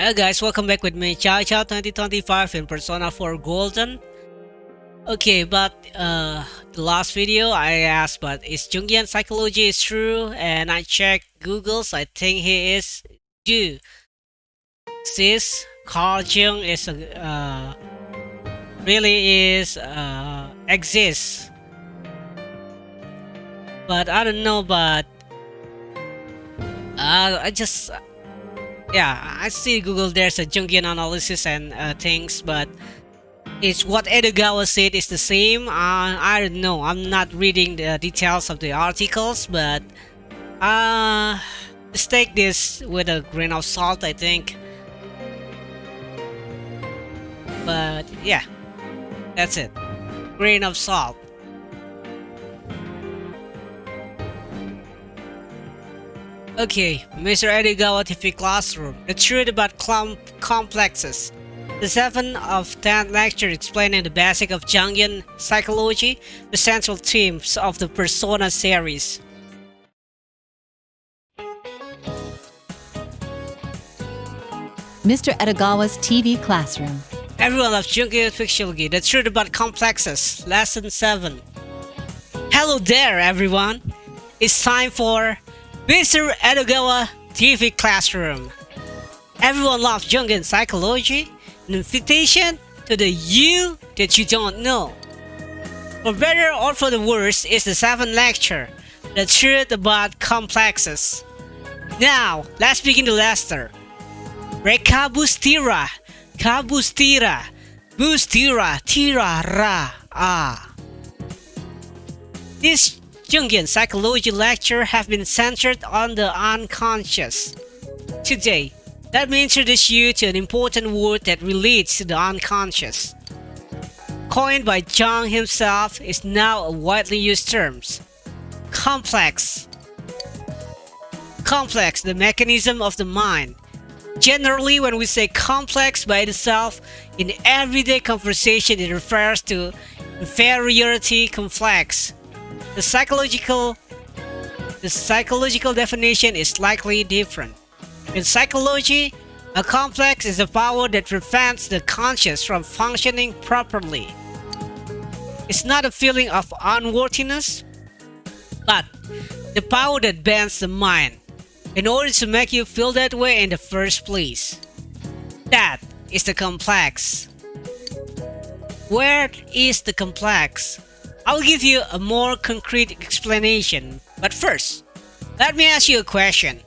Hello guys, welcome back with me, Chie 2025 in Persona 4 Golden. Okay, but the last video I asked, but is Jungian psychology is true? And I checked Google's. I think he is Yu. This Carl Jung is really is exists, but I don't know. But I see Google. There's a Jungian analysis and things, but it's what Edogawa said is the same. I don't know. I'm not reading the details of the articles, but let's take this with a grain of salt, I think. But yeah, that's it. Grain of salt. Okay, Mr. Edogawa TV Classroom. The truth about complexes. The 7 of 10 lecture explaining the basic of Jungian psychology, the central themes of the Persona series. Mr. Edogawa's TV Classroom. Everyone loves Jungian psychology. The truth about complexes. Lesson 7. Hello there, everyone. It's time for Mr. Edogawa TV Classroom. Everyone loves Jungian psychology, an invitation to the you that you don't know. For better or for the worse is the 7th lecture, the truth about complexes. Now, let's begin the lesson. Rekabustira, kabustira, bustira, tira, ra, This Jungian psychology lecture have been centered on the unconscious. Today, let me introduce you to an important word that relates to the unconscious. Coined by Jung himself, is now a widely used term. Complex. Complex, the mechanism of the mind. Generally, when we say complex by itself, in everyday conversation it refers to inferiority complex. The psychological definition is slightly different. In psychology, a complex is a power that prevents the conscious from functioning properly. It's not a feeling of unworthiness, but the power that bends the mind in order to make you feel that way in the first place. That is the complex. Where is the complex? I'll give you a more concrete explanation, but first, let me ask you a question.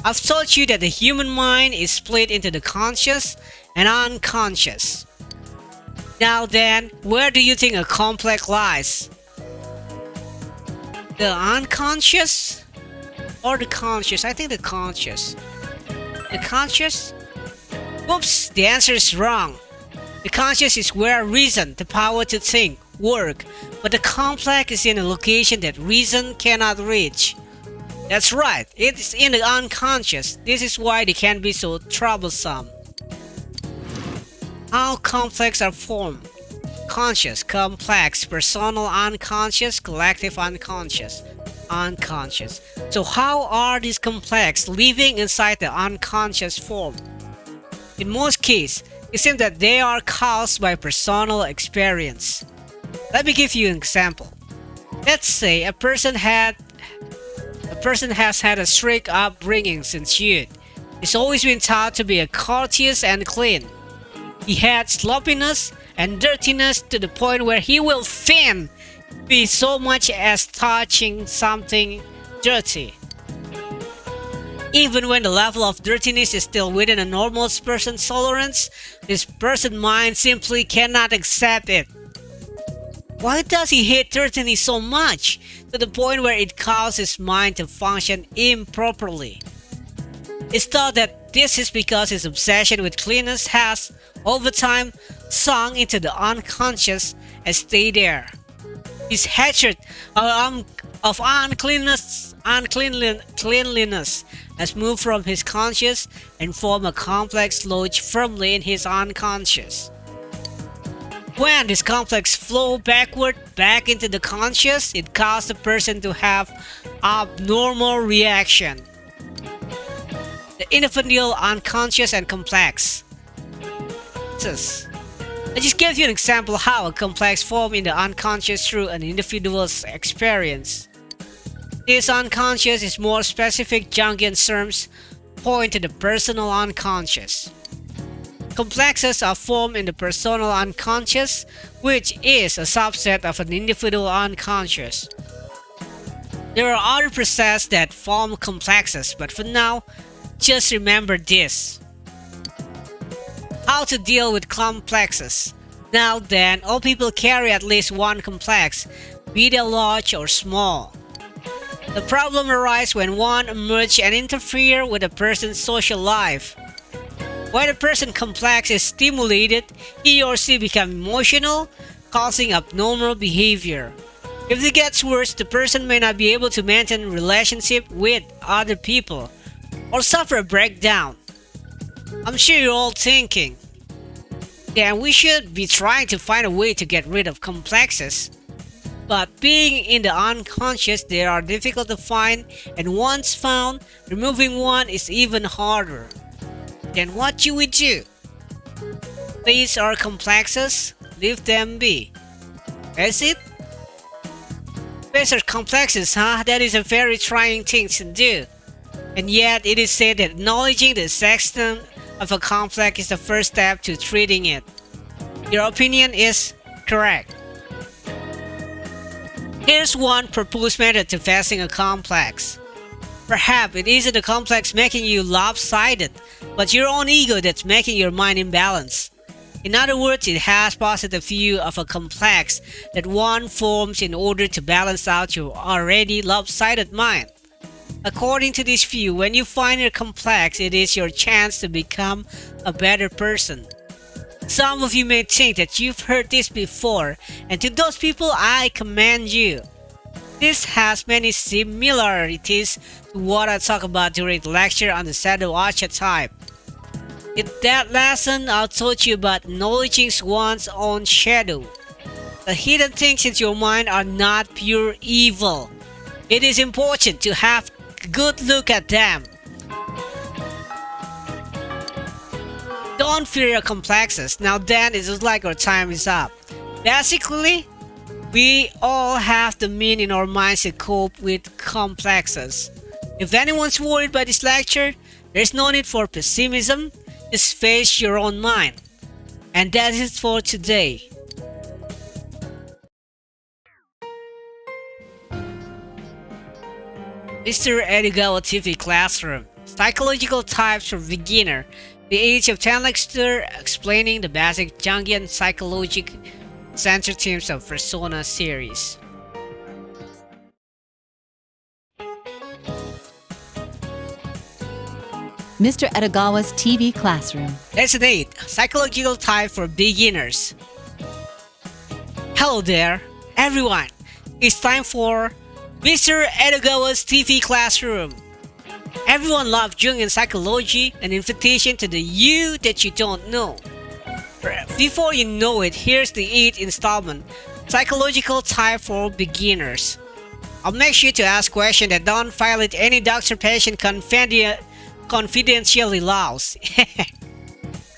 I've told you that the human mind is split into the conscious and unconscious. Now then, where do you think a complex lies? The unconscious or the conscious? I think the conscious. The conscious? Whoops, the answer is wrong. The conscious is where reason, the power to think, work, but the complex is in a location that reason cannot reach. That's right, it is in the unconscious. This is why they can be so troublesome. How complex are formed? Conscious, complex, personal unconscious, collective unconscious, unconscious. So how are these complex living inside the unconscious form? In most cases, it seems that they are caused by personal experience. Let me give you an example. Let's say a person has had a strict upbringing since youth. He's always been taught to be courteous and clean. He had sloppiness and dirtiness to the point where he will faint be so much as touching something dirty. Even when the level of dirtiness is still within a normal person's tolerance, this person's mind simply cannot accept it. Why does he hate dirtiness so much, to the point where it causes his mind to function improperly? It's thought that this is because his obsession with cleanness has, over time, sunk into the unconscious and stayed there. His hatred of uncleanliness has moved from his conscious and formed a complex lodged firmly in his unconscious. When this complex flows backward back into the conscious, it causes the person to have abnormal reaction. The individual, unconscious, and complex. I just gave you an example how a complex forms in the unconscious through an individual's experience. This unconscious is more specific. Jungian terms point to the personal unconscious. Complexes are formed in the personal unconscious, which is a subset of an individual unconscious. There are other processes that form complexes, but for now, just remember this. How to deal with complexes. Now then, all people carry at least one complex, be they large or small. The problem arises when one emerges and interferes with a person's social life. When a person complex is stimulated, he or she becomes emotional, causing abnormal behavior. If it gets worse, the person may not be able to maintain relationship with other people or suffer a breakdown. I'm sure you're all thinking, then we should be trying to find a way to get rid of complexes. But being in the unconscious, they are difficult to find, and once found, removing one is even harder. Then what should we do? These are complexes, leave them be. That's it? These are complexes, huh? That is a very trying thing to do. And yet, it is said that acknowledging the existence of a complex is the first step to treating it. Your opinion is correct. Here's one proposed method to facing a complex. Perhaps it isn't the complex making you lopsided, but your own ego that's making your mind imbalanced. In other words, it has positive view of a complex that one forms in order to balance out your already lopsided mind. According to this view, when you find your complex, it is your chance to become a better person. Some of you may think that you've heard this before, and to those people I commend you. This has many similarities to what I talked about during the lecture on the shadow archetype. In that lesson, I taught you about acknowledging one's own shadow. The hidden things in your mind are not pure evil. It is important to have a good look at them. Don't fear your complexes. Now then, it looks like our time is up. Basically, we all have the mean in our minds to cope with complexes. If anyone's worried by this lecture, there's no need for pessimism. Just face your own mind. And that is it for today. Mr. Edogawa TV Classroom. Psychological types for beginner. The Age of 10 lecture explaining the basic Jungian psychological center themes of Persona series. Mr. Edogawa's TV Classroom. Lesson 8. Psychological type for beginners. Hello there, everyone. It's time for Mr. Edogawa's TV Classroom. Everyone loves Jungian psychology, an invitation to the you that you don't know. Before you know it, here's the 8th installment, Psychological Type for Beginners. I'll make sure to ask questions that don't violate any doctor-patient confidentiality laws.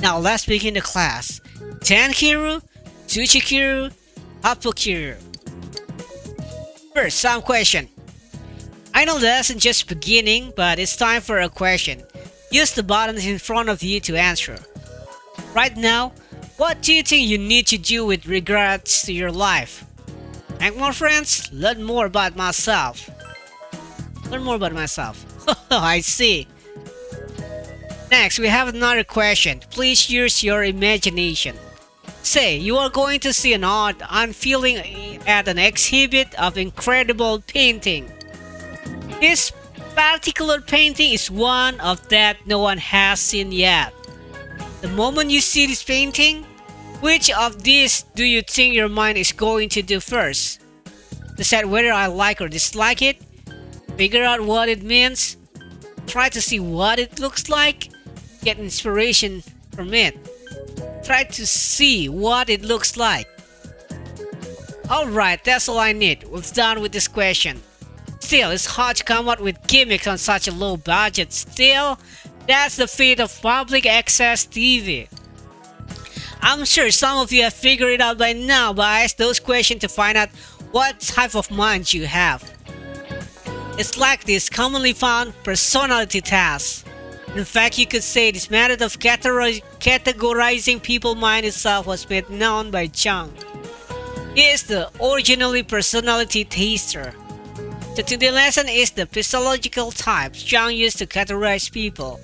Now let's begin the class. Tenkiru, Tsuchikiru, Hapukiru. First, some question. I know the lesson just beginning, but it's time for a question. Use the buttons in front of you to answer. Right now, what do you think you need to do with regards to your life? Make more friends? Learn more about myself. Learn more about myself. I see. Next, we have another question. Please use your imagination. Say, you are going to see an art unveiling at an exhibit of incredible painting. This particular painting is one of that no one has seen yet. The moment you see this painting, which of these do you think your mind is going to do first? Decide whether I like or dislike it, figure out what it means, try to see what it looks like, get inspiration from it. Try to see what it looks like. Alright, that's all I need. We've done with this question. Still, it's hard to come up with gimmicks on such a low budget. Still, That's the fate of public access TV. I'm sure some of you have figured it out by now, but I ask those questions to find out what type of mind you have. It's like this commonly found personality test. In fact, you could say this method of categorizing people's mind itself was made known by Jung. He is the originally personality tester. So today's lesson is the physiological types Jung used to categorize people.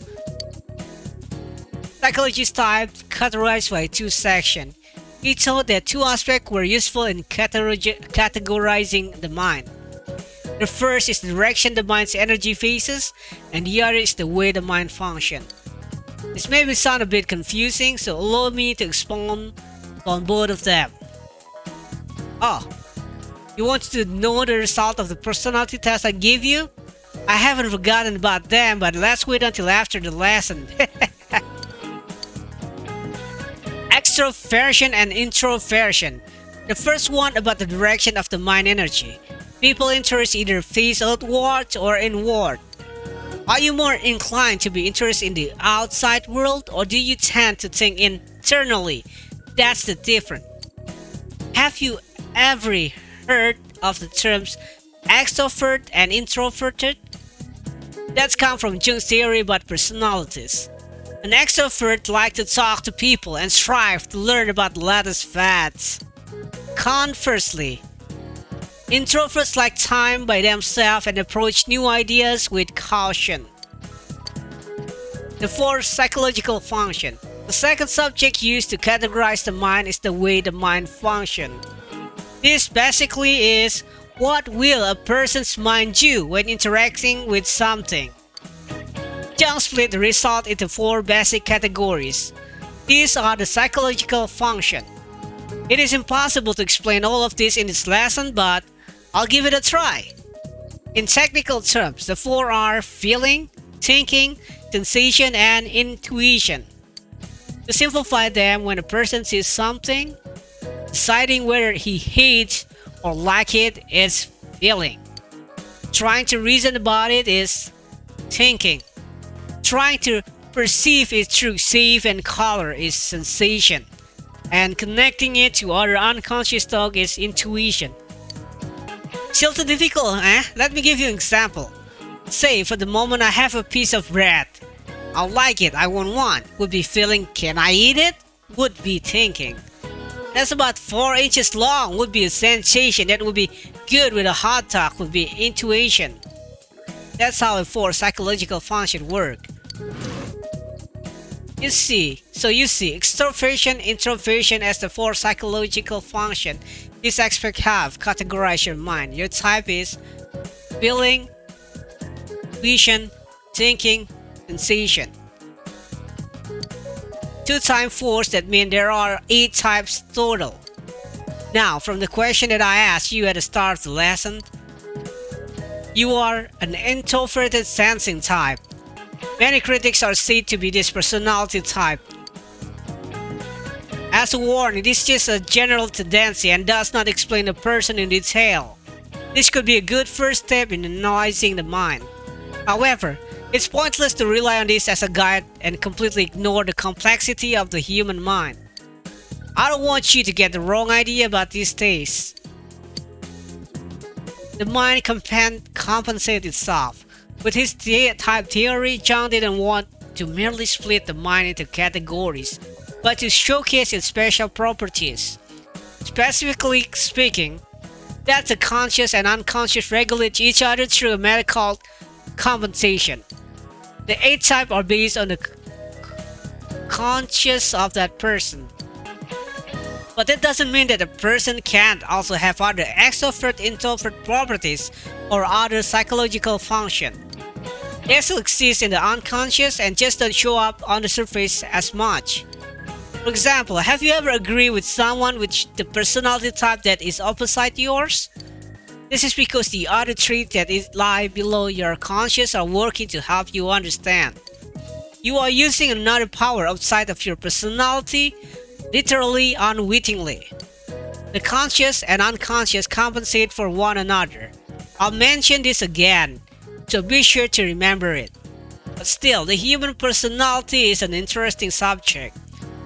Psychologist type categorized by two sections. He thought that two aspects were useful in categorizing the mind. The first is the direction the mind's energy faces, and the other is the way the mind functions. This may sound a bit confusing, so allow me to expound on both of them. Oh, you want to know the result of the personality test I gave you? I haven't forgotten about them, but let's wait until after the lesson. Extroversion and introversion. The first one about the direction of the mind energy. People interest either face outward or inward. Are you more inclined to be interested in the outside world, or do you tend to think internally? That's the difference. Have you ever heard of the terms extrovert and introverted? That's come from Jung's theory about personalities. An extrovert likes to talk to people and strive to learn about the latest fads. Conversely, introverts like time by themselves and approach new ideas with caution. The fourth psychological function. The second subject used to categorize the mind is the way the mind functions. This basically is what will a person's mind do when interacting with something. Jung split the result into four basic categories. These are the psychological function. It is impossible to explain all of this in this lesson, but I'll give it a try. In technical terms, the four are feeling, thinking, sensation, and intuition. To simplify them, when a person sees something, deciding whether he hates or likes it is feeling. Trying to reason about it is thinking. Trying to perceive it through shape and color is sensation. And connecting it to other unconscious thought is intuition. Still too difficult, eh? Let me give you an example. Say, for the moment I have a piece of bread. I'll like it, I want one. Would be feeling, can I eat it? Would be thinking. That's about 4 inches long, would be a sensation that would be good with a hot dog, would be intuition. That's how the four psychological functions work. You see, extroversion, introversion as the four psychological function. These aspects have categorized your mind. Your type is feeling, vision, thinking, sensation. 2 times 4, that means there are 8 types total. Now, from the question that I asked you at the start of the lesson, you are an introverted sensing type. Many critics are said to be this personality type. As a warning, this is just a general tendency and does not explain the person in detail. This could be a good first step in analyzing the mind. However, it's pointless to rely on this as a guide and completely ignore the complexity of the human mind. I don't want you to get the wrong idea about these tastes. The mind compensates itself. With his type theory, Jung didn't want to merely split the mind into categories, but to showcase its special properties. Specifically speaking, that the conscious and unconscious regulate each other through a method called compensation. The 8 types are based on the conscious of that person. But that doesn't mean that a person can't also have other extrovert introvert properties or other psychological function. They still exist in the unconscious and just don't show up on the surface as much. For example, have you ever agreed with someone with the personality type that is opposite yours? This is because the other traits that lie below your conscious are working to help you understand. You are using another power outside of your personality, literally unwittingly. The conscious and unconscious compensate for one another. I'll mention this again, so be sure to remember it. But still, the human personality is an interesting subject.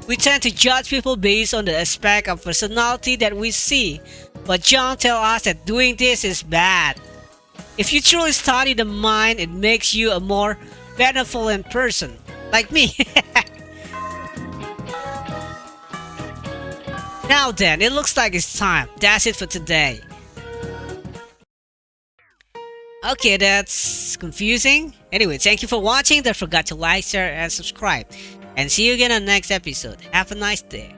We tend to judge people based on the aspect of personality that we see, but John tells us that doing this is bad. If you truly study the mind, it makes you a more benevolent person, like me. Now then, it looks like it's time. That's it for today. Okay, that's confusing. Anyway, thank you for watching. Don't forget to like, share, and subscribe. And see you again on the next episode. Have a nice day.